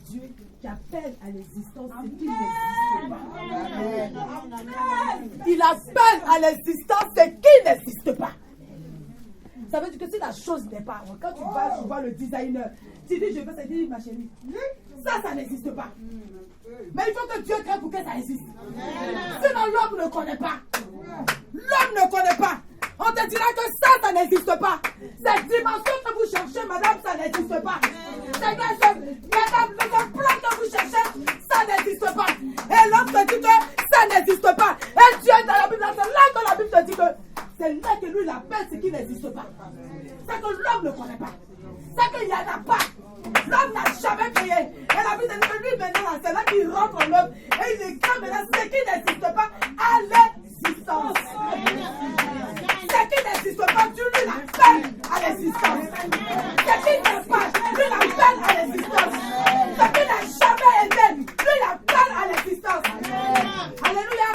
Dieu qui appelle à l'existence ce qui n'existe pas. Il appelle à l'existence ce qui n'existe pas. Ça veut dire que si la chose n'est pas, quand tu vas voir le designer, tu dis je veux ça, il dit ma chérie, ça n'existe pas. Mais il faut que Dieu crée pour que ça existe. Sinon l'homme ne connaît pas. L'homme ne connaît pas. On te dira que ça n'existe pas. Cette dimension que vous cherchez, madame, ça n'existe pas. Madame, le plan que vous cherchez, ça n'existe pas. Et l'homme te dit que ça n'existe pas. Et Dieu dans la Bible, c'est là que la Bible te dit que c'est là que lui il appelle ce qui n'existe pas. C'est que l'homme ne connaît pas. C'est qu'il n'y en a pas. L'homme n'a jamais créé. Et la Bible dit que lui maintenant, c'est là qu'il rentre en l'homme. Et il écrit maintenant ce qui n'existe pas à l'existence. Ce qui n'existe pas, Dieu lui l'appelle à l'existence. Ce qui n'est pas, lui l'appelle à l'existence. Ce qui n'a jamais été, lui l'appelle à l'existence. Alléluia.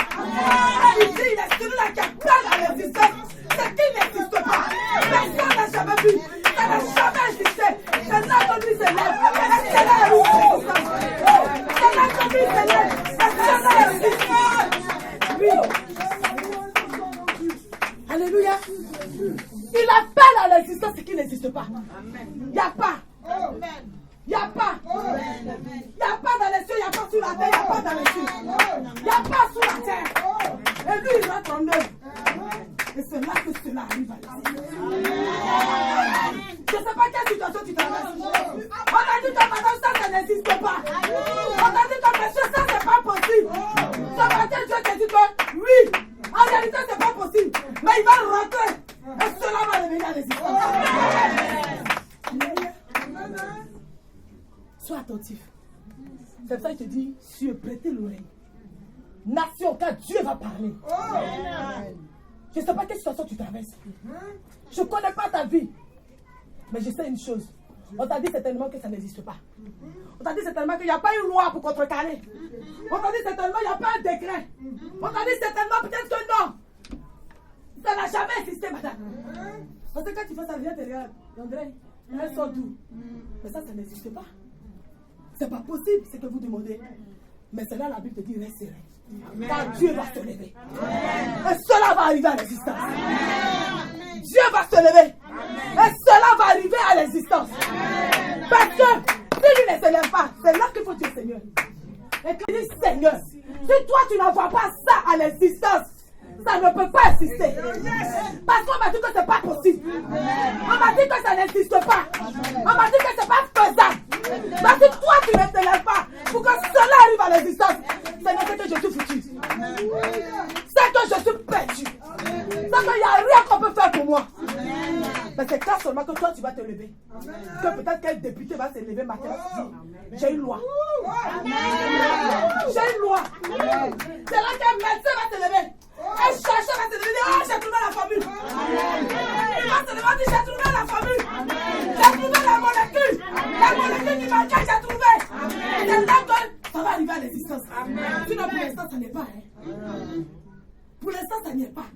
Il dit, il est celui-là qui appelle à l'existence. Ce qui n'existe pas. Personne n'a jamais vu. Ça n'a jamais existé. C'est là que lui s'élève. Et c'est là où il existe. C'est là que lui s'élève. Et c'est là où il existe. Oui. Alléluia. Il appelle à l'existence ce qui n'existe pas. Il n'y a pas. Il n'y a pas. Il n'y a pas dans les cieux, il n'y a pas sur la terre, il n'y a pas dans les cieux. Il n'y a pas sur la terre. Et lui, il rentre en œuvre. Et c'est là que cela arrive à l'existence. Je ne sais pas quelle situation tu traverses. On a dit que madame, ça n'existe pas. On a dit que monsieur, ça, c'est pas possible. Ce matin, Dieu te dit que oui. En réalité, ce n'est pas possible. Mais il va rentrer. Et cela va revenir à l'existence. Sois attentif. C'est pour ça qu'il te dit, prêtez l'oreille. Nation, car Dieu va parler. Je ne sais pas quelle situation tu traverses. Je ne connais pas ta vie. Mais je sais une chose. On t'a dit certainement que ça n'existe pas. On t'a dit certainement qu'il n'y a pas une loi pour contrecarrer. On t'a dit certainement qu'il n'y a pas un décret. On t'a dit certainement peut-être que non. Ça n'a jamais existé, madame. Parce que quand tu fais ça, viens te regarder. André, elle sort d'où? Mais ça n'existe pas. C'est pas possible, ce que vous demandez. Mais c'est là la Bible te dit, reste serein. Car Dieu va se lever. Et cela va arriver à l'existence. Dieu va se lever. Et cela va arriver à l'existence. Parce que si lui ne se lève pas, c'est là qu'il faut dire Seigneur. Et tu dis Seigneur, si toi tu n'envoies pas ça à l'existence, ça ne peut pas exister. Parce qu'on m'a dit que ce n'est pas possible. On m'a dit que ça n'existe pas. On m'a dit que ce n'est pas faisable. Parce que toi tu ne te lèves pas pour que cela arrive à l'existence. Seigneur, c'est que je suis foutu. C'est que je suis perdu. C'est qu'il n'y a rien qu'on peut faire pour moi. Mais c'est là seulement que toi tu vas te lever. Que peut-être quel député va se lever matin et dire j'ai une loi. J'ai une loi. C'est là qu'un médecin va se lever. Un chercheur va se lever et dire oh j'ai trouvé la formule. Il va se lever et dire j'ai trouvé la formule. J'ai trouvé la molécule. La molécule qui manquait, j'ai trouvé. C'est là que ça va arriver à l'existence. Sinon pour l'instant ça n'est pas. Pour l'instant ça n'y est pas.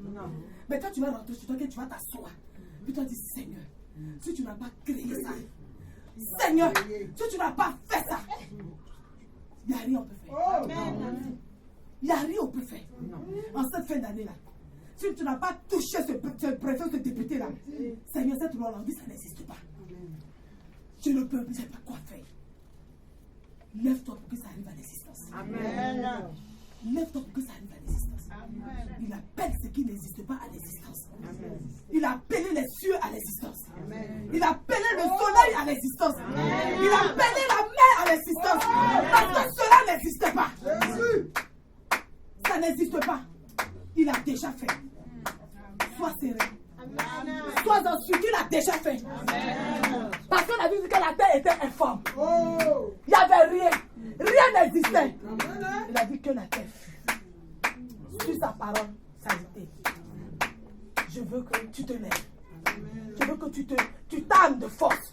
Mais quand tu vas rentrer sur toi, tu vas t'asseoir. Puis tu vas dire Seigneur, si tu n'as pas créé ça, Seigneur, si tu n'as pas fait ça, il n'y a rien qu'on peut faire. Il n'y a rien qu'on peut faire. En cette fin d'année-là, si tu n'as pas touché ce préfet, ce député-là, Seigneur, cette loi-là, ça n'existe pas. Je ne peux pas quoi faire. Lève-toi pour que ça arrive à l'existence. Amen. Lève-toi pour que ça arrive à l'existence. Amen. Il appelle ce qui n'existe pas à l'existence. Amen. Il a appelé les cieux à l'existence. Amen. Il a appelé le soleil à l'existence. Amen. Il a appelé la mer à l'existence. Parce que cela n'existe pas. Ça n'existe pas. Il a déjà fait. Sois serein. Amen. Sois ensuite, il a déjà fait. Amen. Parce qu'on a vu que la terre était informe. Il n'y avait rien. Rien n'existait. Il a dit que la terre fut. Sur sa parole, ça a été. Je veux que tu te lèves. Je veux que tu t'armes de force.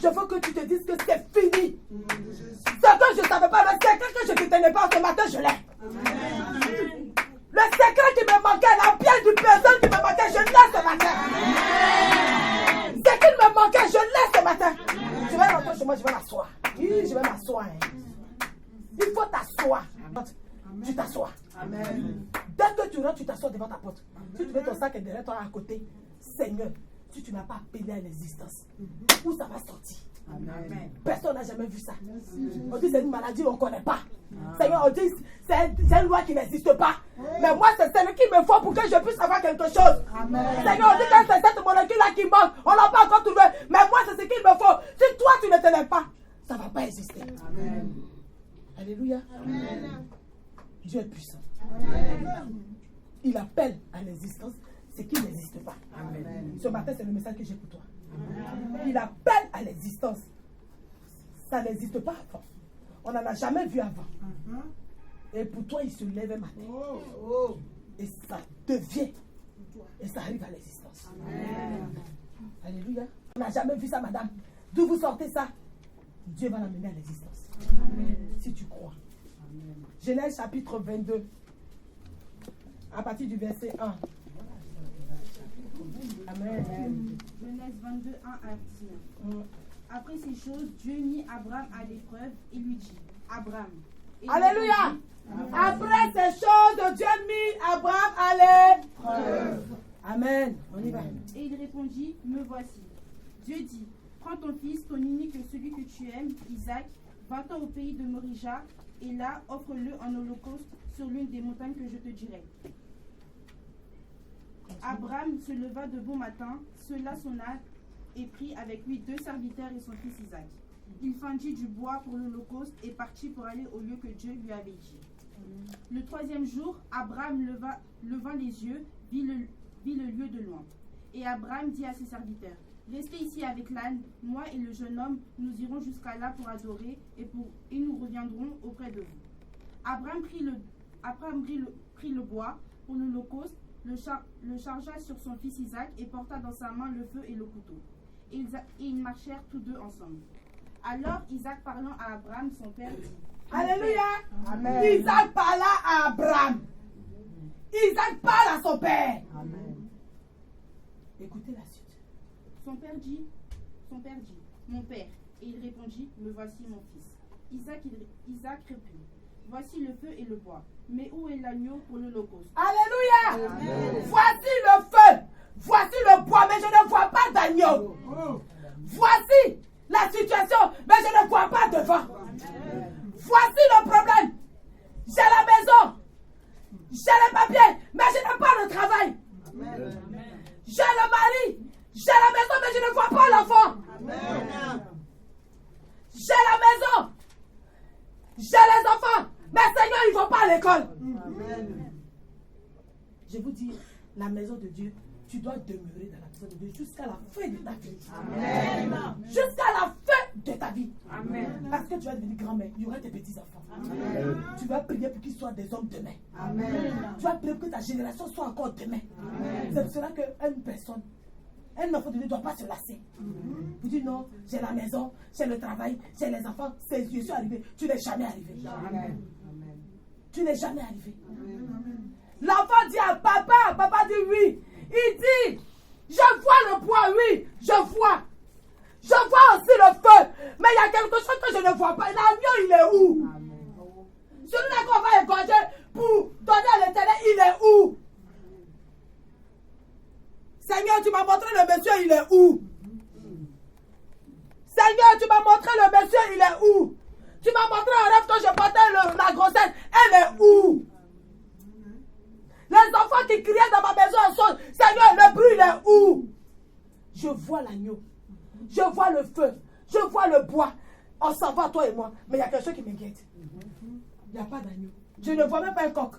Je veux que tu te dises que c'est fini. Ce que je ne savais pas, le secret que je ne tenais pas ce matin, je l'ai. Le secret qui me manquait, la pierre du personne qui me manquait, je l'ai ce matin. Ce qui me manquait, je l'ai ce matin. Je vais rentrer chez moi, je vais m'asseoir. Oui, je vais m'asseoir. t'assois. Il faut t'asseoir. Tu t'assois. Dès que tu rentres, tu t'assois devant ta porte. Si tu mets ton sac derrière toi à côté, Seigneur, si tu n'as pas appelé à l'existence, où ça va sortir? Amen. Personne n'a jamais vu ça. On dit c'est une maladie, on ne connaît pas. Seigneur, on dit c'est une loi qui n'existe pas. Mais moi, c'est celle qui me faut pour que je puisse avoir quelque chose. Seigneur, on dit que c'est cette molécule-là qui manque. On ne l'a pas encore trouvé. Mais moi, c'est ce qu'il me faut. Si toi, tu ne te lèves pas, ça ne va pas exister. Amen. Alléluia. Amen. Dieu est puissant. Amen. Il appelle à l'existence ce qui n'existe pas. Amen. Ce matin, c'est le message que j'ai pour toi. Amen. Il appelle à l'existence. Ça n'existe pas avant. On n'en a jamais vu avant. Et pour toi, il se lève un matin. Et ça devient. Et ça arrive à l'existence. Amen. Alléluia. On n'a jamais vu ça, madame. D'où vous sortez ça? Dieu va l'amener à l'existence. Amen. Si tu crois. Amen. Genèse chapitre 22. À partir du verset 1. Amen. Genèse 22, 1 à 19. Après ces choses, Dieu mit Abraham à l'épreuve et lui dit, Abraham. Alléluia. Après ces choses, Dieu mit Abraham à l'épreuve. Amen. On y va. Et il répondit, me voici. Dieu dit, prends ton fils, ton unique, celui que tu aimes, Isaac, va-t'en au pays de Morija, et là, offre-le en holocauste sur l'une des montagnes que je te dirai. Abraham se leva de bon matin, sella son âne et prit avec lui 2 serviteurs et son fils Isaac. Il fendit du bois pour l'holocauste et partit pour aller au lieu que Dieu lui avait dit. Le 3e jour, Abraham levant les yeux, vit le lieu de loin. Et Abraham dit à ses serviteurs, restez ici avec l'âne, moi et le jeune homme, nous irons jusqu'à là pour adorer et nous reviendrons auprès de vous. Abraham prit le bois pour l'holocauste, le chargea sur son fils Isaac et porta dans sa main le feu et le couteau. Et ils marchèrent tous deux ensemble. Alors Isaac parlant à Abraham, son père, dit, alléluia. Amen. Isaac parla à Abraham. Isaac parle à son père. Amen. Écoutez la suite. Son père dit, mon père. Et il répondit, me voici mon fils. Isaac reprit, voici le feu et le bois. Mais où est l'agneau pour l'holocauste? Alléluia. Amen. Voici le feu. Voici le bois, mais je ne vois pas d'agneau. Voici la situation, mais je ne vois pas devant. Voici le problème. J'ai la maison. J'ai les papiers, mais je n'ai pas de travail. J'ai le mari. J'ai la maison, mais je ne vois pas l'enfant. J'ai la maison. J'ai les enfants. Mais Seigneur, ils ne vont pas à l'école. Je vous dis, la maison de Dieu, tu dois demeurer dans la maison de Dieu jusqu'à la fin de ta vie. Amen. Jusqu'à la fin de ta vie. Amen. Parce que tu vas devenir grand-mère, il y aura tes petits-enfants. Tu vas prier pour qu'ils soient des hommes demain. Amen. Tu vas prier pour que ta génération soit encore demain. C'est pour cela qu'une personne, un enfant de Dieu ne doit pas se lasser. Vous dites non, j'ai la maison, j'ai le travail, j'ai les enfants, je suis arrivé. Tu n'es jamais arrivé. Amen. Tu n'es jamais arrivé. L'enfant dit à papa, papa dit oui. Il dit, je vois le bois, oui, je vois. Je vois aussi le feu. Mais il y a quelque chose que je ne vois pas. L'agneau, il est où? Celui-là qu'on va égorger pour donner à l'Éternel, il est où? Seigneur, tu m'as montré le monsieur, il est où? Seigneur, tu m'as montré le monsieur, il est où? Tu m'as montré un rêve quand je portais la grossesse, elle est où? Les enfants qui criaient dans ma maison en son, Seigneur, le bruit, il est où? Je vois l'agneau. Je vois le feu. Je vois le bois. On s'en va, toi et moi. Mais il y a quelque chose qui m'inquiète. Il n'y a pas d'agneau. Je ne vois même pas un coq.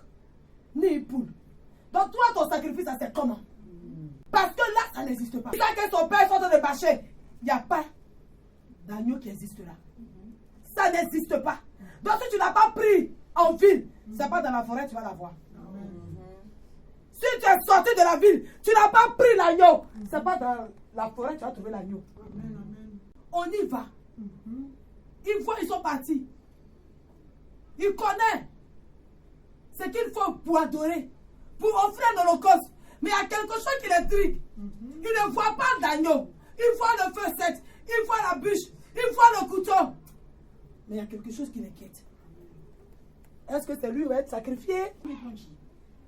Ni une poule. Donc toi, ton sacrifice, ça c'est comment? Parce que là, ça n'existe pas. Quand que son père sont en train de bâcher, il n'y a pas d'agneau qui existe là. Ça n'existe pas. Donc si tu n'as pas pris en ville, c'est pas dans la forêt, tu vas la voir. Si tu es sorti de la ville, tu n'as pas pris l'agneau. C'est pas dans la forêt que tu vas trouver l'agneau. On y va. Ils voient, ils sont partis. Ils connaissent ce qu'il faut pour adorer, pour offrir un holocauste. Mais il y a quelque chose qui les trigue. Ils ne voient pas d'agneau. Ils voient le feu sec. Ils voient la bûche. Ils voient le couteau. Mais il y a quelque chose qui l'inquiète. Est-ce que c'est lui qui va être sacrifié? Il répondit,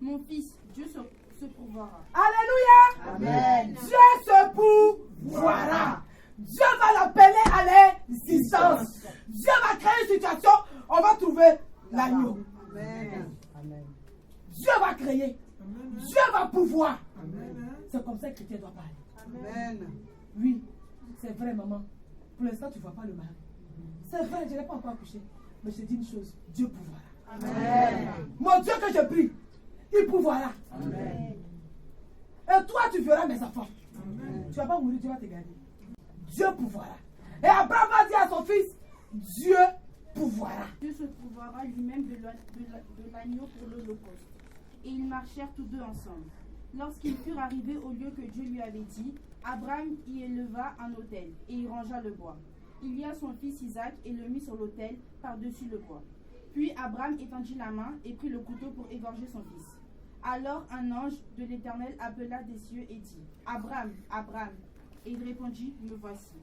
mon fils, Dieu se pourvoira. Alléluia. Amen. Dieu se pourvoira. Dieu va l'appeler à l'existence. Dieu va créer une situation, on va trouver l'agneau. Amen. Dieu va créer. Dieu va pouvoir. C'est comme ça que chrétien doit parler. Amen. Oui, c'est vrai, maman. Pour l'instant, tu ne vois pas le mari. C'est vrai, je n'ai pas encore accouché. Mais je te dis une chose, Dieu pourvoira. Amen. Mon Dieu que je prie, il pourvoira. Amen. Et toi, tu feras mes enfants. Tu ne vas pas mourir, Dieu va te garder. Dieu pourvoira. Et Abraham va dire à son fils, Dieu pourvoira. Dieu se pourvoira lui-même de l'agneau pour l'Holocauste. Et ils marchèrent tous deux ensemble. Lorsqu'ils furent arrivés au lieu que Dieu lui avait dit, Abraham y éleva un autel et y rangea le bois. Il lia son fils Isaac et le mit sur l'autel par-dessus le bois. Puis Abraham étendit la main et prit le couteau pour égorger son fils. Alors un ange de l'Éternel appela des cieux et dit, Abraham, Abraham. Et il répondit, me voici.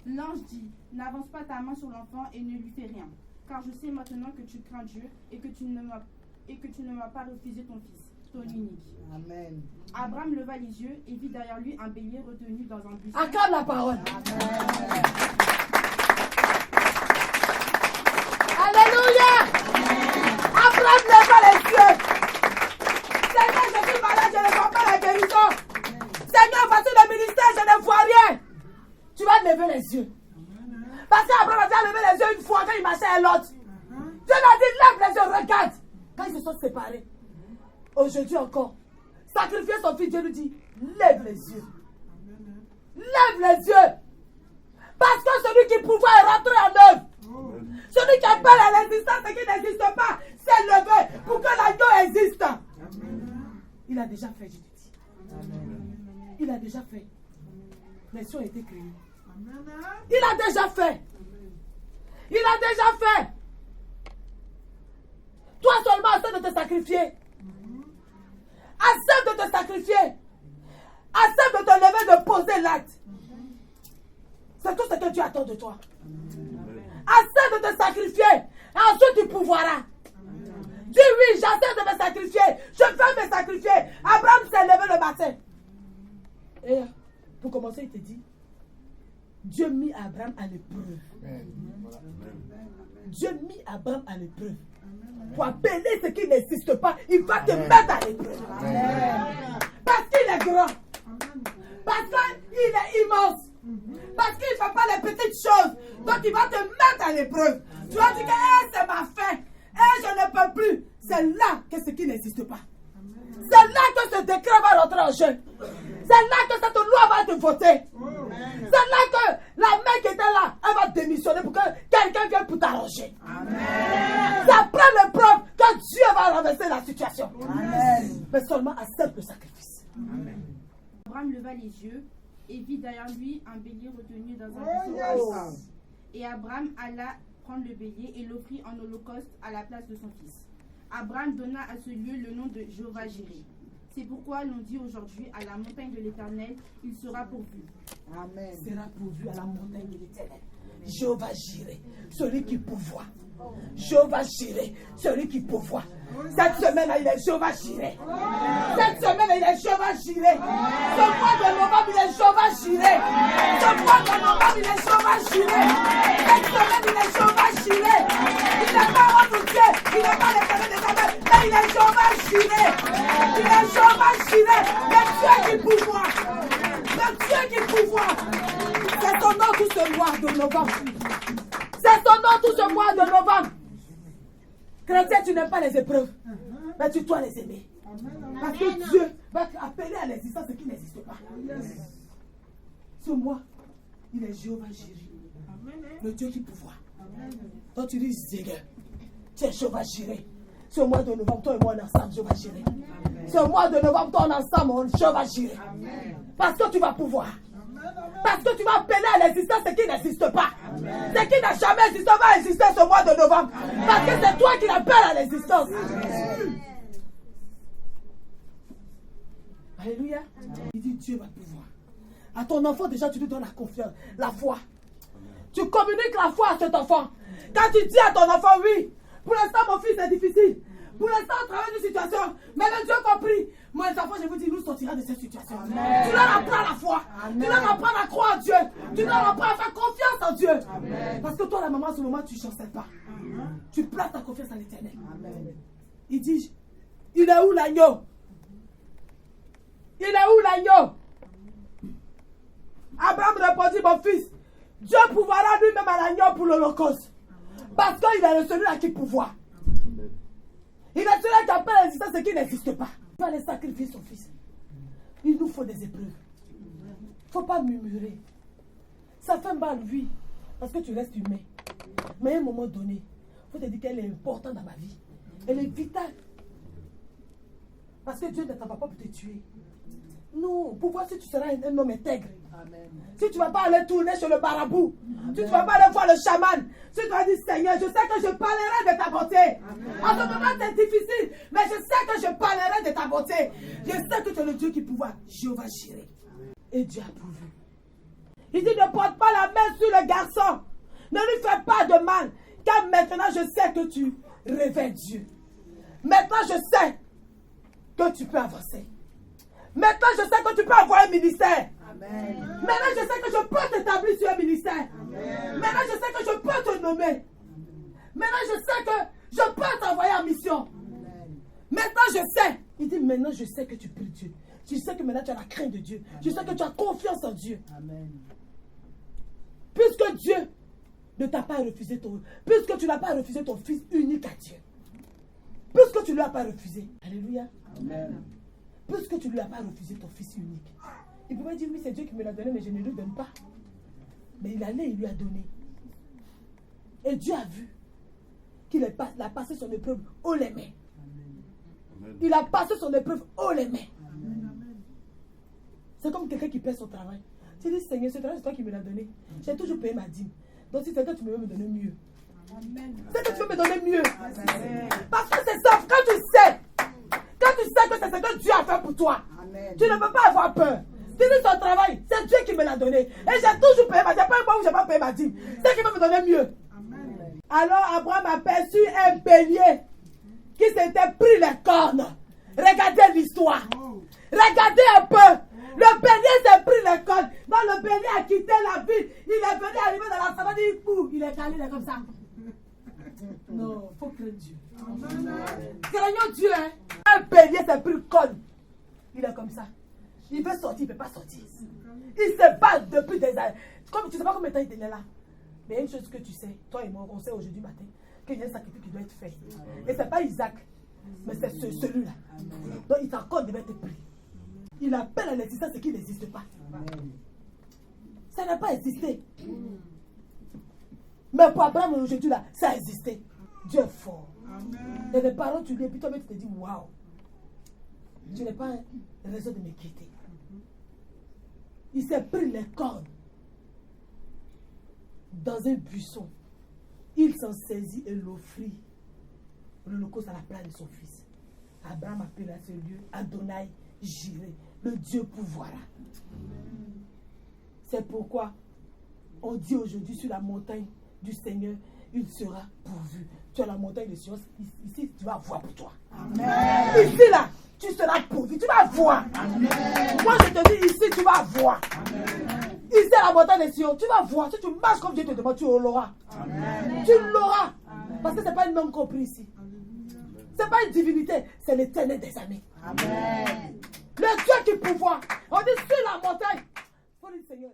L'ange dit, n'avance pas ta main sur l'enfant et ne lui fais rien, car je sais maintenant que tu crains Dieu et que tu ne m'as pas refusé ton fils, ton unique. Amen. Abraham leva les yeux et vit derrière lui un bélier retenu dans un buisson. Acclame la parole. Amen. Alléluia. Abraham leva les yeux. Seigneur, je suis malade, je ne vois pas la guérison. Seigneur, voici le ministère, je ne vois rien. Tu vas lever les yeux. Parce qu'Abraham a déjà levé les yeux une fois quand il marchait à l'autre. Dieu m'a dit, lève les yeux, regarde. Quand ils se sont séparés, aujourd'hui encore, sacrifier son fils, Dieu lui dit, lève les yeux. Lève les yeux. Parce que celui qui pouvait rentrer en œuvre, celui qui appelle à l'existence ce qui n'existe pas, s'est levé pour que l'agneau existe. Il a déjà fait, je te dis. Il a déjà fait. Les cieux ont été créés. Il a déjà fait. Il a déjà fait. Toi seulement, accepte de te sacrifier. Accepte de te sacrifier. Accepte de te lever, de poser l'acte. C'est tout ce que Dieu attend de toi. Accepte de te sacrifier. Et ensuite tu pourvoiras. Dis oui, j'accepte de me sacrifier. Je vais me sacrifier. Abraham s'est levé le matin. Et pour commencer, il te dit, Dieu mit Abraham à l'épreuve. Dieu mit Abraham à l'épreuve. Pour appeler ce qui n'existe pas, il va te mettre à l'épreuve. Parce qu'il est grand. Parce qu'il est immense. Parce qu'il ne fait pas les petites choses. Donc il va te mettre à l'épreuve. Tu vas dire que c'est ma fin. Je ne peux plus. C'est là que ce qui n'existe pas. C'est là que ce décret va rentrer en jeu. C'est là que cette loi va être votée. C'est là que la main qui était là, elle va démissionner pour que quelqu'un vienne pour t'arranger. C'est après l'épreuve que Dieu va renverser la situation. Amen. Mais seulement accepte le sacrifice. Abraham leva les yeux et vit derrière lui un bélier retenu dans un buisson. Et Abraham alla prendre le bélier et l'offrit en holocauste à la place de son fils. Abraham donna à ce lieu le nom de Jéhovah-Jireh. C'est pourquoi l'on dit aujourd'hui à la montagne de l'Éternel, il sera pourvu. Amen. Il sera pourvu à la montagne de l'Éternel. Jéhovah-Jireh, celui qui pourvoit. Jéhovah-Jireh, celui qui pourvoit. Cette semaine-là, il est Jéhovah-Jireh. Cette semaine-là, il est Jéhovah-Jireh. Ce mois de novembre, il est Jéhovah-Jireh. Ce mois de novembre, il est Jéhovah-Jireh. Cette semaine, il est Jéhovah-Jireh. Il n'est pas votre Dieu. Il n'est pas l'Éternel des armées. Mais il est Jéhovah-Jireh. Il est Jéhovah-Jireh. Le Dieu qui pourvoit. Le Dieu qui pourvoit. C'est son nom tout ce mois de novembre. C'est son nom tout ce mois de novembre. Chrétien, tu n'aimes pas les épreuves, mais tu dois les aimer. Parce que Dieu va appeler à l'existence ce qui n'existe pas. Ce mois, il est Jéhovah-Jireh, le Dieu qui pourvoit. Donc tu dis, Seigneur, tu es Jéhovah-Jireh. Ce mois de novembre, toi et moi, on est ensemble, Jéhovah-Jireh. Ce mois de novembre, toi, on est ensemble, on est Jéhovah-Jireh. Parce que tu vas pouvoir. Parce que tu vas appeler à l'existence ce qui n'existe pas. Ce qui n'a jamais existé va exister ce mois de novembre. Parce que c'est toi qui l'appelles à l'existence. Alléluia. Il dit Dieu va pouvoir. À ton enfant, déjà, tu lui donnes la confiance, la foi. Tu communiques la foi à cet enfant. Quand tu dis à ton enfant, oui, pour l'instant mon fils est difficile. Pour l'instant on travaille une situation. Mais le Dieu compris. Moi les enfants, je vous dis, nous sortirons de cette situation. Amen. Tu leur apprends la foi. Amen. Tu leur apprends à croire en Dieu. Amen. Tu leur apprends à faire confiance en Dieu. Amen. Parce que toi la maman, à ce moment, tu ne chancelles pas. Amen. Tu places ta confiance en l'Éternel. Il dit, il est où l'agneau? Il est où l'agneau? Abraham répondit, mon fils, Dieu pourvoira lui-même à l'agneau pour l'Holocauste. Parce qu'il est celui-là qui pourvoit. Il est celui qui appelle l'existence ce qui n'existe pas. Il va aller sacrifier son fils. Il nous faut des épreuves. Il ne faut pas murmurer. Ça fait mal, oui, parce que tu restes humain. Mais à un moment donné, il faut te dire qu'elle est importante dans ma vie. Elle est vitale. Parce que Dieu ne t'attend pas pour te tuer. Non, pour voir si tu seras un homme intègre. Amen. Si tu ne vas pas aller tourner chez le marabout, si tu ne vas pas aller voir le chaman, si tu vas dire Seigneur, je sais que je parlerai de ta bonté. Amen. En ce moment c'est difficile, mais je sais que je parlerai de ta bonté. Je sais que tu es le Dieu qui pourvoit. Jéhovah Jireh. Et Dieu a pourvu. Il dit ne porte pas la main sur le garçon. Ne lui fais pas de mal. Car maintenant je sais que tu révères Dieu. Maintenant je sais que tu peux avancer. Maintenant, je sais que tu peux avoir un ministère. Amen. Maintenant, je sais que je peux t'établir sur un ministère. Amen. Maintenant, je sais que je peux te nommer. Amen. Maintenant, je sais que je peux t'envoyer en mission. Amen. Maintenant, je sais. Il dit, maintenant, je sais que tu pries Dieu. Tu sais que maintenant, tu as la crainte de Dieu. Amen. Tu sais que tu as confiance en Dieu. Amen. Puisque Dieu ne t'a pas refusé puisque tu n'as pas refusé ton fils unique à Dieu. Puisque tu ne lui as pas refusé. Alléluia. Amen. Puisque tu ne lui as pas refusé ton fils unique. Il pouvait dire, oui, c'est Dieu qui me l'a donné, mais je ne lui donne pas. Mais il lui a donné. Et Dieu a vu qu'il a passé son épreuve haut les mains. Il a passé son épreuve haut les mains. C'est comme quelqu'un qui paie son travail. Tu dis, Seigneur, ce travail, c'est toi qui me l'as donné. J'ai toujours payé ma dîme. Donc si c'est toi, tu veux me donner mieux. C'est que tu veux me donner mieux. Amen. Parce que c'est ça, quand tu sais que c'est ce que Dieu a fait pour toi, amen, tu ne peux pas avoir peur. Tu dis ton travail, c'est Dieu qui me l'a donné. Et j'ai toujours payé ma dîme. Il n'y a pas un mois où je n'ai pas payé ma dîme. C'est qui veut me donner mieux. Amen. Alors Abraham aperçut un bélier qui s'était pris les cornes. Regardez l'histoire. Regardez un peu. Le bélier s'est pris les cornes. Donc le bélier a quitté la ville. Il est venu arriver dans la savane. Il est calé, il est comme ça. Non, il faut craindre Dieu. Craignons Dieu, hein. Un bélier s'est pris corne. Il est comme ça. Il veut sortir, il ne peut pas sortir. Il se bat depuis des années. Comme tu ne sais pas combien de temps il était là. Mais il y a une chose que tu sais, toi et moi, on sait aujourd'hui matin, qu'il y a un sacrifice qui doit être fait. Et ce n'est pas Isaac, mais c'est celui-là. Donc il t'accorde de être pris. Il appelle à l'existence ce qui n'existe pas. Ça n'a pas existé. Mais pour Abraham aujourd'hui, là, ça a existé. Dieu est fort. Amen. Et les parents, tu lis, et puis toi, tu te dis, waouh, tu n'as pas raison de me quitter. Il s'est pris les cornes dans un buisson. Il s'en saisit et l'offrit. L'holocauste à la place de son fils. Abraham appela ce lieu Adonai Jireh, le Dieu pourvoira. C'est pourquoi on dit aujourd'hui sur la montagne du Seigneur, il sera pourvu. Tu as la montagne de Sion, ici tu vas voir pour toi. Amen. Ici là, tu seras pourvu, tu vas voir. Amen. Moi je te dis ici, tu vas voir. Amen. Ici à la montagne de Sion, tu vas voir. Si tu marches comme Dieu te demande, tu l'auras. Amen. Tu l'auras. Parce que ce n'est pas un homme compris ici. Ce n'est pas une divinité, c'est l'Éternel des armées. Amen. Le Dieu qui pourvoit. On dit sur la montagne. Il faut dire Seigneur.